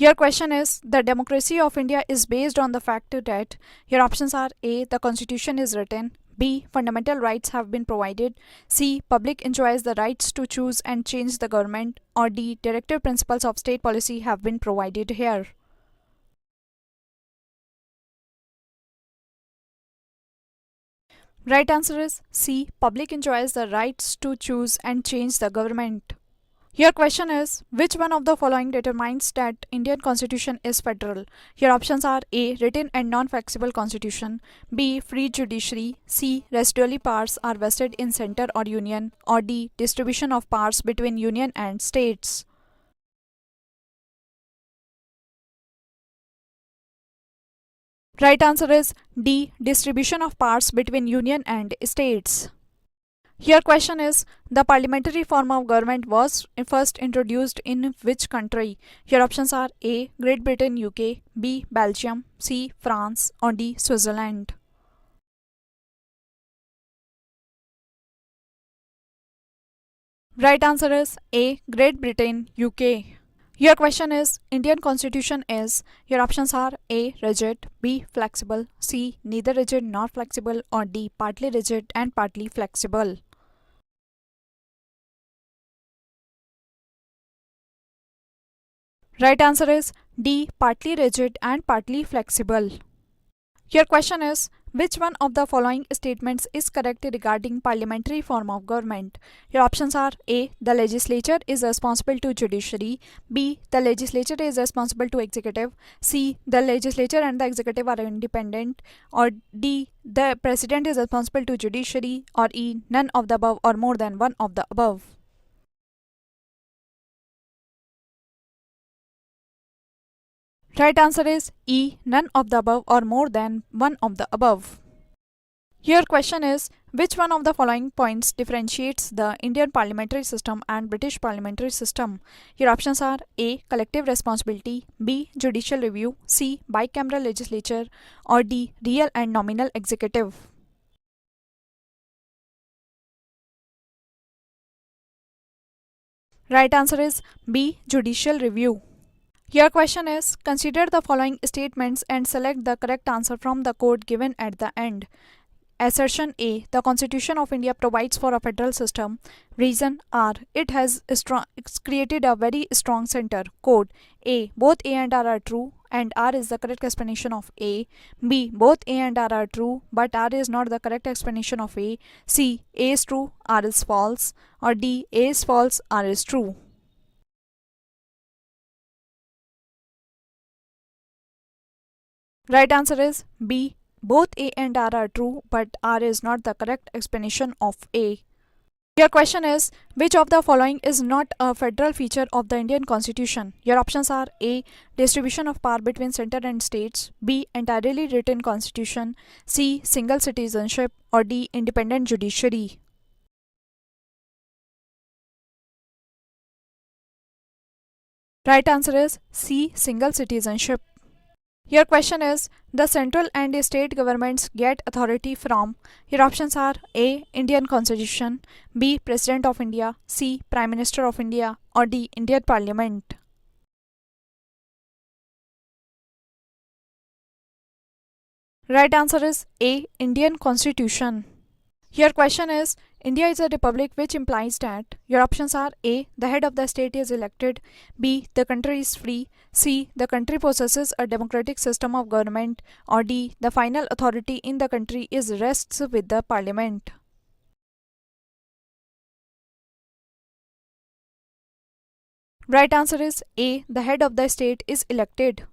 Your question is the democracy of India is based on the fact that your options are A. The constitution is written, B. Fundamental rights have been provided, C. Public enjoys the rights to choose and change the government, or D. Directive principles of state policy have been provided here. Right answer is C. Public enjoys the rights to choose and change the government. Your question is which one of the following determines that Indian constitution is federal? Your options are A. Written and non-flexible constitution, B. Free judiciary, C. Residually powers are vested in center or union, or D. Distribution of powers between union and states. Right answer is D. Distribution of powers between union and states. Your question is the parliamentary form of government was first introduced in which country? Your options are A. Great Britain, UK, B. Belgium, C. France, or D. Switzerland. Right answer is A. Great Britain, UK. Your question is Indian constitution is, your options are A. Rigid, B. Flexible, C. Neither rigid nor flexible, or D. Partly rigid and partly flexible. Right answer is D. Partly rigid and partly flexible. Your question is which one of the following statements is correct regarding parliamentary form of government? Your options are A. The legislature is responsible to judiciary, B. The legislature is responsible to executive, C. The legislature and the executive are independent, or D. The president is responsible to judiciary, or E. None of the above or more than one of the above. Right answer is E. None of the above or more than one of the above. Your question is which one of the following points differentiates the Indian parliamentary system and British parliamentary system? Your options are A. Collective responsibility, B. Judicial review, C. Bicameral legislature, or D. Real and nominal executive. Right answer is B. Judicial review. Your question is consider the following statements and select the correct answer from the code given at the end. Assertion A. The Constitution of India provides for a federal system. Reason R. It's created a very strong center. Code A. Both A and R are true and R is the correct explanation of A. B. Both A and R are true but R is not the correct explanation of A. C. A is true, R is false. Or D. A is false, R is true. Right answer is B. Both A and R are true, but R is not the correct explanation of A. Your question is which of the following is not a federal feature of the Indian Constitution? Your options are A. Distribution of power between center and states, B. Entirely written constitution, C. Single citizenship, or D. Independent judiciary. Right answer is C. Single citizenship. Your question is the central and state governments get authority from. Your options are A. Indian Constitution, B. President of India, C. Prime Minister of India, or D. Indian Parliament. Right answer is A. Indian Constitution. Your question is India is a republic, which implies that. Your options are A. The head of the state is elected, B. The country is free, C. The country possesses a democratic system of government, or D. The final authority in the country is rests with the parliament. Right answer is A. The head of the state is elected.